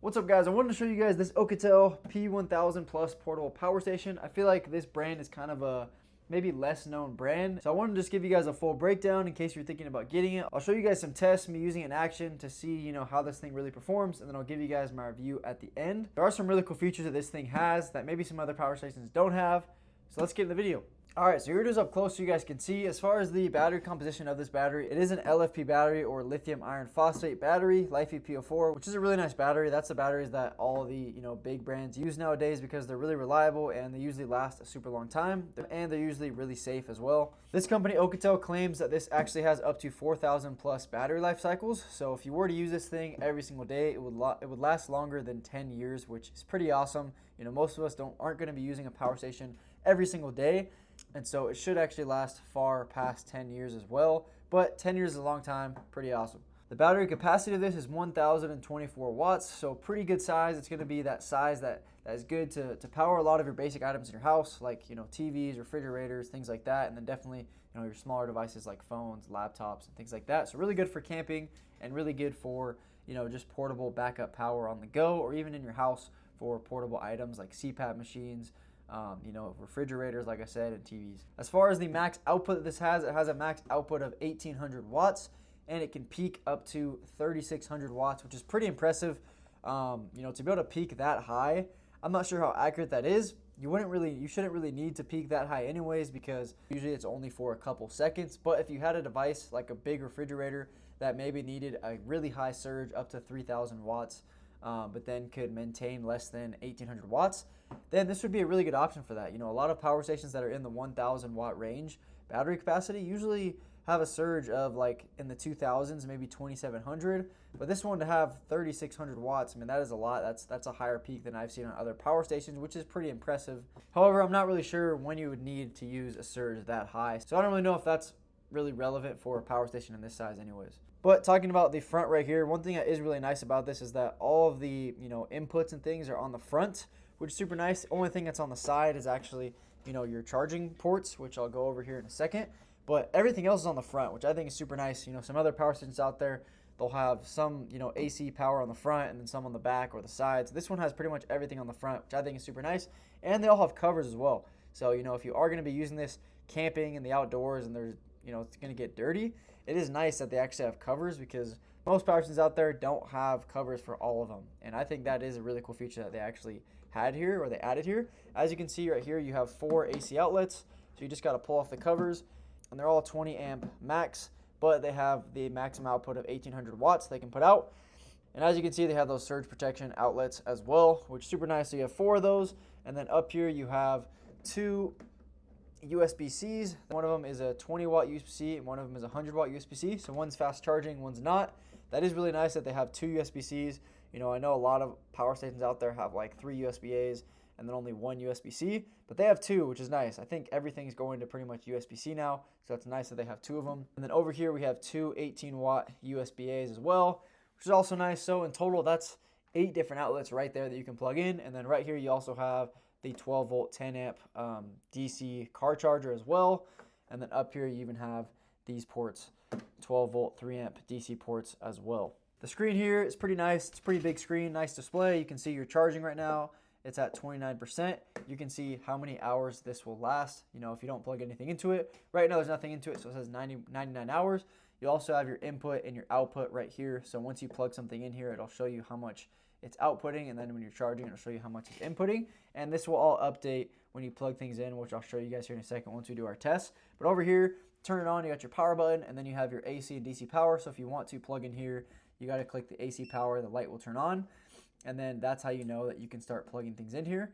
What's up, guys? I wanted to show you guys this OUKITEL P1000 Plus portable power station. I feel like this brand is kind of a maybe less known brand, so I wanted to just give you guys a full breakdown in case you're thinking about getting it. I'll show you guys some tests, me using it in action to see how this thing really performs, and then I'll give you guys my review at the end. There are some really cool features that this thing has that maybe some other power stations don't have, so let's get in the video. Alright, so here it is up close so you guys can see. As far as the battery composition of this battery, it is an LFP battery, or lithium iron phosphate battery, LiFePO P04, which is a really nice battery. That's the batteries that all the big brands use nowadays because they're really reliable and they usually last a super long time, and they're usually really safe as well. This company, OUKITEL, claims that this actually has up to 4,000 plus battery life cycles. So if you were to use this thing every single day, it would last longer than 10 years, which is pretty awesome. Most of us aren't going to be using a power station every single day. And so it should actually last far past 10 years as well. But 10 years is a long time, pretty awesome. The battery capacity of this is 1,024 watts, so pretty good size. It's going to be that size that is good to power a lot of your basic items in your house, like TVs, refrigerators, things like that, and then definitely your smaller devices like phones, laptops, and things like that. So really good for camping and really good for just portable backup power on the go, or even in your house for portable items like CPAP machines, refrigerators, like I said, and TVs. As far as the max output that this has, it has a max output of 1,800 watts, and it can peak up to 3,600 watts, which is pretty impressive. To be able to peak that high, I'm not sure how accurate that is. You shouldn't really need to peak that high anyways, because usually it's only for a couple seconds. But if you had a device like a big refrigerator that maybe needed a really high surge up to 3,000 watts, but then could maintain less than 1,800 watts, then this would be a really good option for that. A lot of power stations that are in the 1,000 watt range battery capacity usually have a surge of like in the 2,000s, maybe 2,700. But this one to have 3,600 watts, I mean, that is a lot. That's a higher peak than I've seen on other power stations, which is pretty impressive. However, I'm not really sure when you would need to use a surge that high, so I don't really know if that's really relevant for a power station in this size anyways. But talking about the front right here, one thing that is really nice about this is that all of the inputs and things are on the front, which is super nice. The only thing that's on the side is actually your charging ports, which I'll go over here in a second. But everything else is on the front, which I think is super nice. Some other power stations out there, they'll have some AC power on the front and then some on the back or the sides. This one has pretty much everything on the front, which I think is super nice. And they all have covers as well. So if you are going to be using this camping in the outdoors and there's it's going to get dirty, it is nice that they actually have covers, because most power stations out there don't have covers for all of them. And I think that is a really cool feature that they actually had here, or they added here. As you can see right here, you have 4 AC outlets, so you just got to pull off the covers, and they're all 20 amp max, but they have the maximum output of 1,800 watts they can put out. And as you can see, they have those surge protection outlets as well, which is super nice. So you have 4 of those, and then up here you have 2 USB-Cs. One of them is a 20 watt USB-C and one of them is a 100 watt USB-C. So one's fast charging, one's not. That is really nice that they have 2 USB-Cs. I know a lot of power stations out there have like 3 USB-As and then only 1 USB-C, but they have 2, which is nice. I think everything's going to pretty much USB-C now, so it's nice that they have 2 of them. And then over here we have 2 18 watt USB-As as well, which is also nice. So in total, that's 8 different outlets right there that you can plug in. And then right here you also have the 12 volt 10 amp DC car charger as well. And then up here you even have these ports, 12 volt 3 amp DC ports as well. The screen here is pretty nice. It's a pretty big screen, nice display. You can see you're charging right now. It's at 29%. You can see how many hours this will last, if you don't plug anything into it. Right now there's nothing into it, so it says 99 hours. You also have your input and your output right here. So once you plug something in here, it'll show you how much it's outputting, and then when you're charging, it'll show you how much it's inputting. And this will all update when you plug things in, which I'll show you guys here in a second once we do our test. But over here, turn it on, you got your power button, and then you have your AC and DC power. So if you want to plug in here, you got to click the AC power, the light will turn on, and then that's how you know that you can start plugging things in here.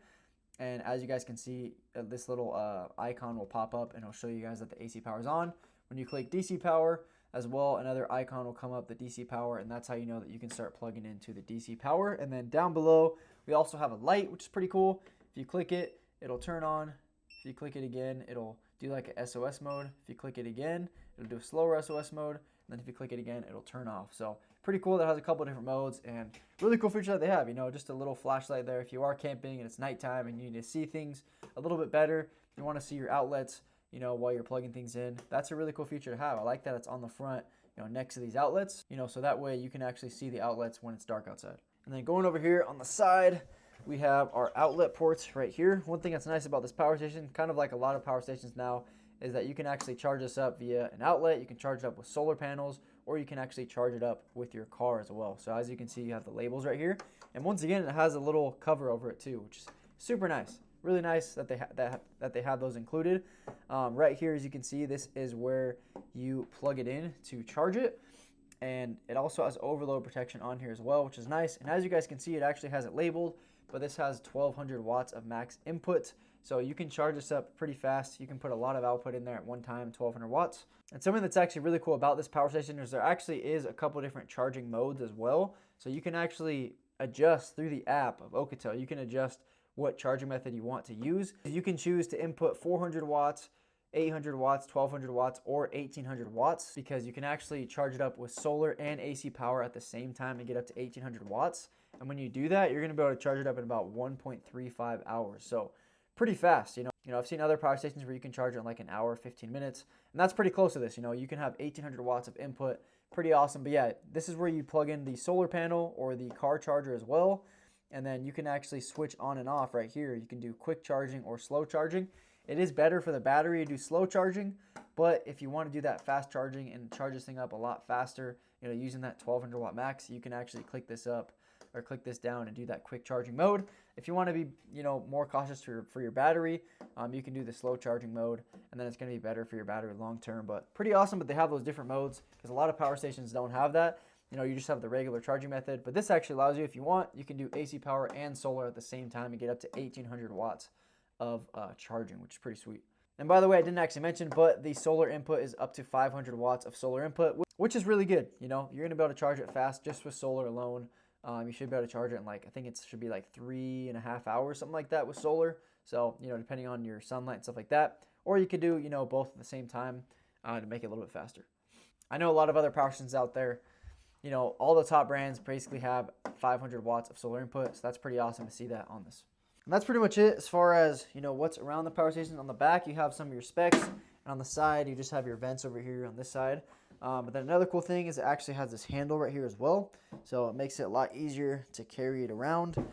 And as you guys can see, this little icon will pop up and it'll show you guys that the AC power is on. When you click DC power as well, another icon will come up, the DC power, and that's how you know that you can start plugging into the DC power. And then down below, we also have a light, which is pretty cool. If you click it, it'll turn on. If you click it again, it'll do like a SOS mode. If you click it again, it'll do a slower SOS mode. And then if you click it again, it'll turn off. So pretty cool. That has a couple of different modes, and really cool feature that they have. Just a little flashlight there if you are camping and it's nighttime and you need to see things a little bit better. You want to see your outlets, while you're plugging things in. That's a really cool feature to have. I like that it's on the front, next to these outlets, so that way you can actually see the outlets when it's dark outside. And then going over here on the side, we have our outlet ports right here. One thing that's nice about this power station, kind of like a lot of power stations now, is that you can actually charge this up via an outlet. You can charge it up with solar panels, or you can actually charge it up with your car as well. So as you can see, you have the labels right here. And once again, it has a little cover over it too, which is super nice. Really nice that they have those included. Right here, as you can see, this is where you plug it in to charge it. And it also has overload protection on here as well, which is nice. And as you guys can see, it actually has it labeled, but this has 1200 watts of max input. So you can charge this up pretty fast. You can put a lot of output in there at one time, 1200 watts. And something that's actually really cool about this power station is there actually is a couple different charging modes as well. So you can actually adjust through the app of OUKITEL. You can adjust what charging method you want to use. You can choose to input 400 watts, 800 watts, 1200 watts, or 1800 watts, because you can actually charge it up with solar and AC power at the same time and get up to 1800 watts. And when you do that, you're gonna be able to charge it up in about 1.35 hours. So pretty fast, you know, I've seen other power stations where you can charge it in like an hour, 15 minutes, and that's pretty close to this. You know, you can have 1800 watts of input, pretty awesome. But yeah, this is where you plug in the solar panel or the car charger as well. And then you can actually switch on and off right here. You can do quick charging or slow charging. It is better for the battery to do slow charging, but if you want to do that fast charging and charge this thing up a lot faster, you know, using that 1200 watt max, you can actually click this up or click this down and do that quick charging mode. If you want to be, you know, more cautious for your battery, you can do the slow charging mode, and then it's going to be better for your battery long term. But pretty awesome. But they have those different modes because a lot of power stations don't have that. You know, you just have the regular charging method, but this actually allows you, if you want, you can do AC power and solar at the same time and get up to 1800 watts of charging, which is pretty sweet. And by the way, I didn't actually mention, but the solar input is up to 500 watts of solar input, which is really good. You know, you're gonna be able to charge it fast just with solar alone. You should be able to charge it in like, I think it should be like 3.5 hours, something like that with solar. So, you know, depending on your sunlight and stuff like that, or you could do, you know, both at the same time to make it a little bit faster. I know a lot of other power stations out there, you know, all the top brands basically have 500 watts of solar input. So that's pretty awesome to see that on this. And that's pretty much it as far as, you know, what's around the power station. On the back, you have some of your specs. And on the side, you just have your vents over here on this side. But then another cool thing is it actually has this handle right here as well. So it makes it a lot easier to carry it around,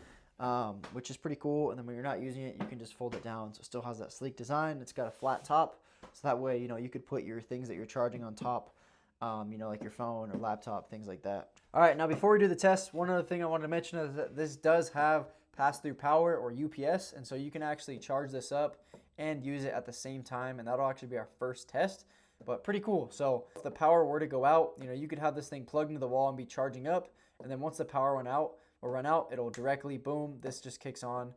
which is pretty cool. And then when you're not using it, you can just fold it down. So it still has that sleek design. It's got a flat top. So that way, you know, you could put your things that you're charging on top, you know, like your phone or laptop, things like that. All right, now before we do the test, one other thing I wanted to mention is that this does have pass-through power or UPS, and so you can actually charge this up and use it at the same time, and that'll actually be our first test, but pretty cool. So if the power were to go out, you know, you could have this thing plugged into the wall and be charging up, and then once the power run out, it'll directly, boom, this just kicks on.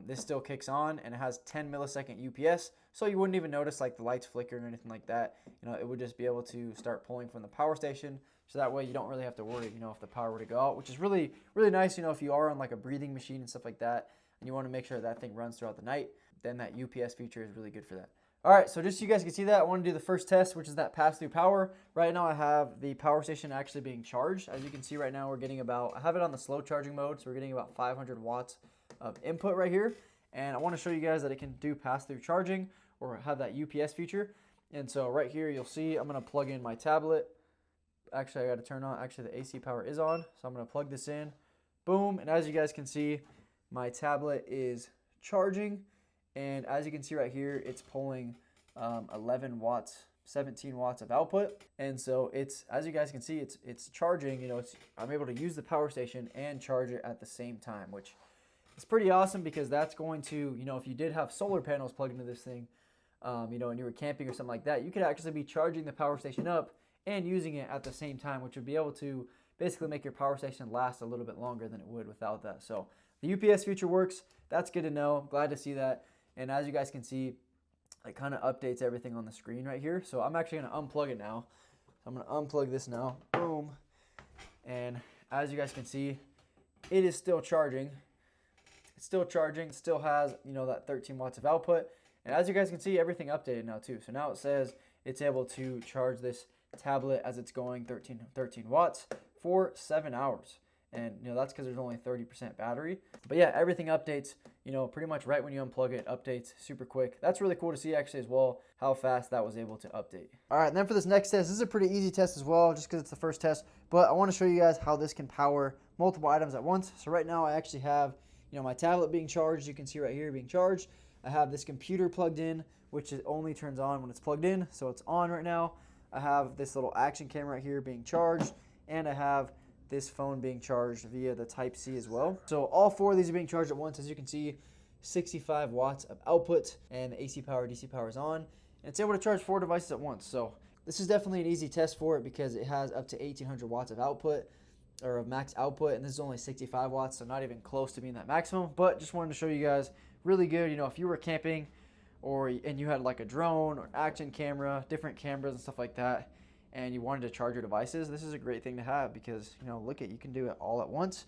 This still kicks on, and it has 10 millisecond UPS, so you wouldn't even notice like the lights flickering or anything like that. You know, it would just be able to start pulling from the power station, so that way you don't really have to worry, you know, if the power were to go out, which is really, really nice. You know, if you are on like a breathing machine and stuff like that, and you want to make sure that thing runs throughout the night, then that UPS feature is really good for that. All right, so just so you guys can see that, I want to do the first test, which is that pass-through power. Right now I have the power station actually being charged. As you can see right now, we're getting about, I have it on the slow charging mode, so we're getting about 500 watts of input right here. And I want to show you guys that it can do pass-through charging or have that UPS feature. And so right here, you'll see I'm going to plug in my tablet. Actually, I got to turn on, actually the AC power is on. So I'm going to plug this in, boom. And as you guys can see, my tablet is charging. And as you can see right here, it's pulling 11 watts, 17 watts of output. And so it's, as you guys can see, it's charging, you know, I'm able to use the power station and charge it at the same time, which is pretty awesome because that's going to, you know, if you did have solar panels plugged into this thing, you know, and you were camping or something like that, you could actually be charging the power station up and using it at the same time, which would be able to basically make your power station last a little bit longer than it would without that. So the UPS feature works. That's good to know. Glad to see that. And as you guys can see, it kind of updates everything on the screen right here. So I'm actually going to unplug it now. So I'm going to unplug this now. Boom. And as you guys can see, it is still charging. It's still charging. It still has, you know, that 13 watts of output. And as you guys can see, everything updated now too. So now it says it's able to charge this tablet as it's going 13 watts for 7 hours. And, you know, that's because there's only 30% battery. But yeah, everything updates, you know, pretty much right when you unplug it, updates super quick. That's really cool to see actually as well, how fast that was able to update. All right, and then for this next test, this is a pretty easy test as well, just because it's the first test. But I want to show you guys how this can power multiple items at once. So right now I actually have, my tablet being charged. You can see right here being charged. I have this computer plugged in, which only turns on when it's plugged in. So it's on right now. I have this little action camera right here being charged, and I have this phone being charged via the Type-C as well. So all four of these are being charged at once. As you can see, 65 watts of output, and the AC power, DC power is on, and it's able to charge 4 devices at once. So this is definitely an easy test for it because it has up to 1800 watts of output, or of max output, and this is only 65 watts, so not even close to being that maximum. But just wanted to show you guys, really good. If you were camping and you had like a drone or an action camera, different cameras and stuff like that, and you wanted to charge your devices, this is a great thing to have because, you can do it all at once.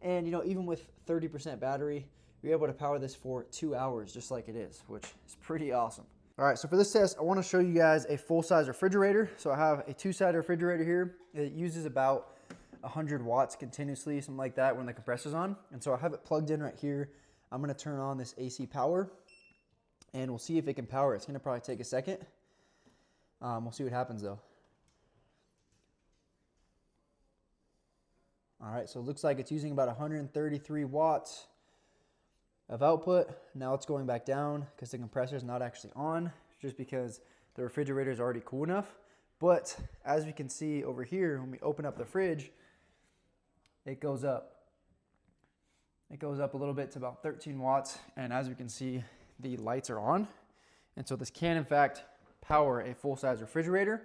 And, even with 30% battery, you're able to power this for 2 hours just like it is, which is pretty awesome. All right, so for this test, I want to show you guys a full-size refrigerator. So I have a two-sided refrigerator here. It uses about 100 watts continuously, something like that, when the compressor's on. And so I have it plugged in right here. I'm going to turn on this AC power, and we'll see if it can power. It's going to probably take a second. We'll see what happens, though. All right, so it looks like it's using about 133 watts of output. Now it's going back down because the compressor is not actually on, just because the refrigerator is already cool enough. But as we can see over here, when we open up the fridge, it goes up. It goes up a little bit to about 13 watts. And as we can see, the lights are on. And so this can, in fact, power a full-size refrigerator.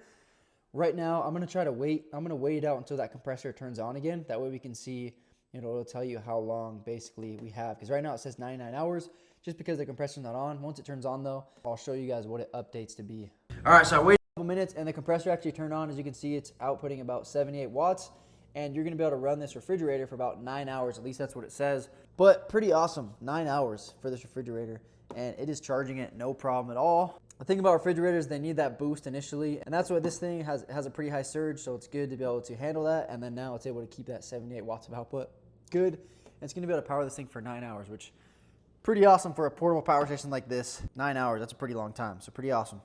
Right now, I'm going to try to wait. I'm going to wait it out until that compressor turns on again. That way we can see, it'll tell you how long basically we have. Because right now it says 99 hours just because the compressor's not on. Once it turns on, though, I'll show you guys what it updates to be. All right, so I waited a couple minutes and the compressor actually turned on. As you can see, it's outputting about 78 watts. And you're going to be able to run this refrigerator for about 9 hours. At least that's what it says. But pretty awesome. 9 hours for this refrigerator. And it is charging it no problem at all. The thing about refrigerators, they need that boost initially. And that's why this thing has a pretty high surge. So it's good to be able to handle that. And then now it's able to keep that 78 watts of output. Good. And it's going to be able to power this thing for 9 hours, which pretty awesome for a portable power station like this. 9 hours, that's a pretty long time. So pretty awesome.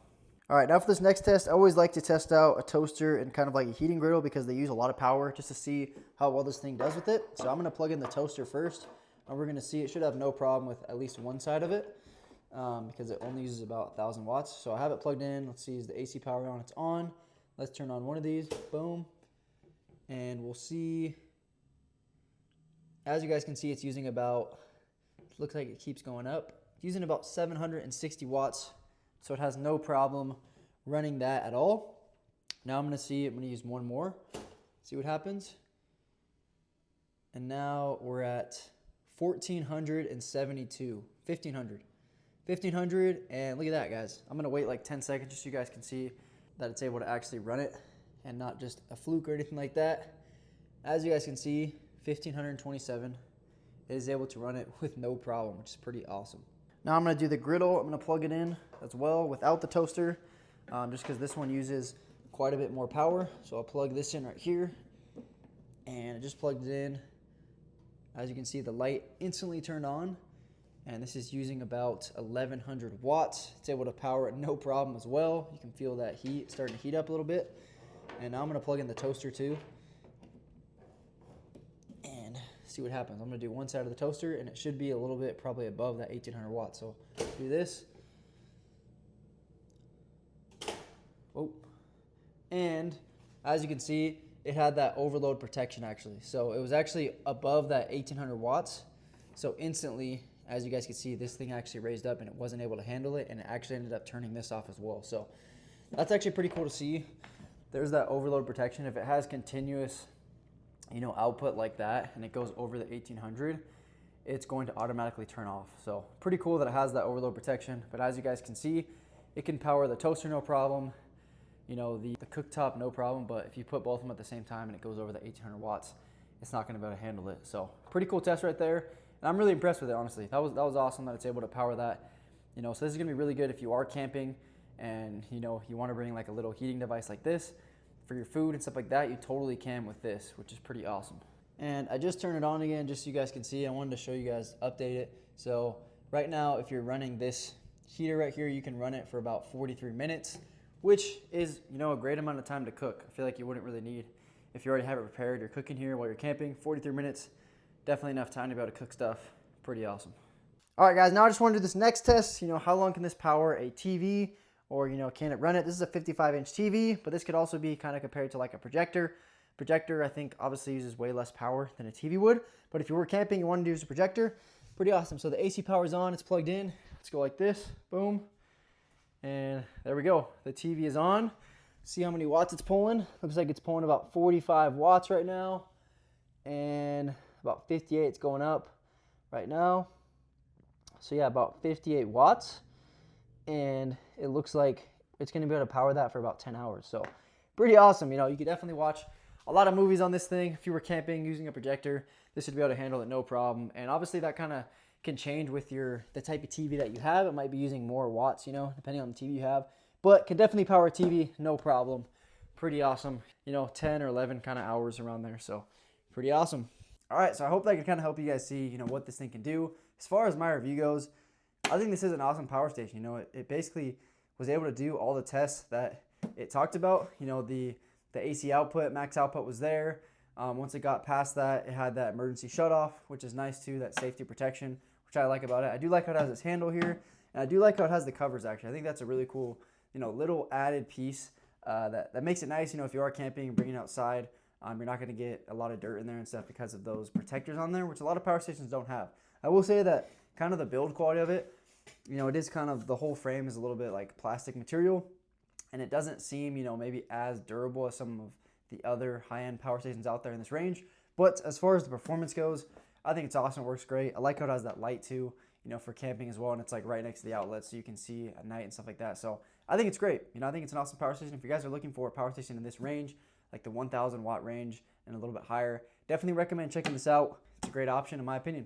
All right, now for this next test, I always like to test out a toaster and kind of like a heating griddle because they use a lot of power just to see how well this thing does with it. So I'm going to plug in the toaster first, and we're going to see it should have no problem with at least one side of it because it only uses about 1,000 watts. So I have it plugged in. Let's see, is the AC power on? It's on. Let's turn on one of these. Boom. And we'll see. As you guys can see, it's using about, it looks like it keeps going up. It's using about 760 watts. So it has no problem running that at all. Now I'm going to use one more, see what happens. And now we're at 1,472, 1,500, and look at that, guys. I'm going to wait like 10 seconds just so you guys can see that it's able to actually run it and not just a fluke or anything like that. As you guys can see, 1,527, it is able to run it with no problem, which is pretty awesome. Now I'm going to do the griddle. I'm going to plug it in as well without the toaster, just because this one uses quite a bit more power. So I'll plug this in right here, and I just plugged it in. As you can see, the light instantly turned on, and this is using about 1,100 watts. It's able to power it no problem as well. You can feel that heat starting to heat up a little bit. And now I'm going to plug in the toaster too, see what happens. I'm going to do one side of the toaster, and it should be a little bit probably above that 1,800 watts. So do this. Oh. And as you can see, it had that overload protection actually. So it was actually above that 1,800 watts. So instantly, as you guys can see, this thing actually raised up and it wasn't able to handle it, and it actually ended up turning this off as well. So that's actually pretty cool to see. There's that overload protection. If it has continuous output like that and it goes over the 1,800, it's going to automatically turn off. So pretty cool that it has that overload protection. But as you guys can see, it can power the toaster no problem, the cooktop no problem. But if you put both of them at the same time and it goes over the 1,800 watts, it's not going to be able to handle it. So pretty cool test right there, and I'm really impressed with it, honestly. That was awesome that it's able to power that. So this is going to be really good if you are camping and you want to bring like a little heating device like this for your food and stuff like that. You totally can with this, which is pretty awesome. And I just turned it on again just so you guys can see. I wanted to show you guys, update it. So right now, if you're running this heater right here, you can run it for about 43 minutes, which is, a great amount of time to cook. I feel like you wouldn't really need if you already have it prepared, you're cooking here while you're camping. 43 minutes, definitely enough time to be able to cook stuff. Pretty awesome. All right, guys, now I just want to do this next test. How long can this power a TV, or, can it run it? This is a 55-inch TV, but this could also be kind of compared to like a projector. Projector, I think, obviously uses way less power than a TV would, but if you were camping, you wanted to use a projector, pretty awesome. So the AC power is on, it's plugged in. Let's go like this, boom, and there we go. The TV is on. See how many watts it's pulling. Looks like it's pulling about 45 watts right now, and about 58 it's going up right now. So yeah, about 58 watts, and it looks like it's going to be able to power that for about 10 hours. So pretty awesome. You could definitely watch a lot of movies on this thing. If you were camping using a projector, this should be able to handle it no problem. And obviously that kind of can change with the type of TV that you have. It might be using more watts, depending on the TV you have, but can definitely power a TV, no problem. Pretty awesome. 10 or 11 kind of hours around there. So pretty awesome. All right, so I hope that can kind of help you guys see, what this thing can do. As far as my review goes, I think this is an awesome power station. It basically was able to do all the tests that it talked about. The AC output, max output was there. Once it got past that, it had that emergency shutoff, which is nice too, that safety protection, which I like about it. I do like how it has this handle here, and I do like how it has the covers actually. I think that's a really cool, little added piece that makes it nice. If you are camping and bringing it outside, you're not going to get a lot of dirt in there and stuff because of those protectors on there, which a lot of power stations don't have. I will say that kind of the build quality of it, it is kind of, the whole frame is a little bit like plastic material, and it doesn't seem, maybe as durable as some of the other high-end power stations out there in this range. But as far as the performance goes, I think it's awesome. It works great. I like how it has that light too, for camping as well, and it's like right next to the outlet so you can see at night and stuff like that. So I think it's great. I think it's an awesome power station. If you guys are looking for a power station in this range, like the 1,000 watt range and a little bit higher, definitely recommend checking this out. It's a great option in my opinion.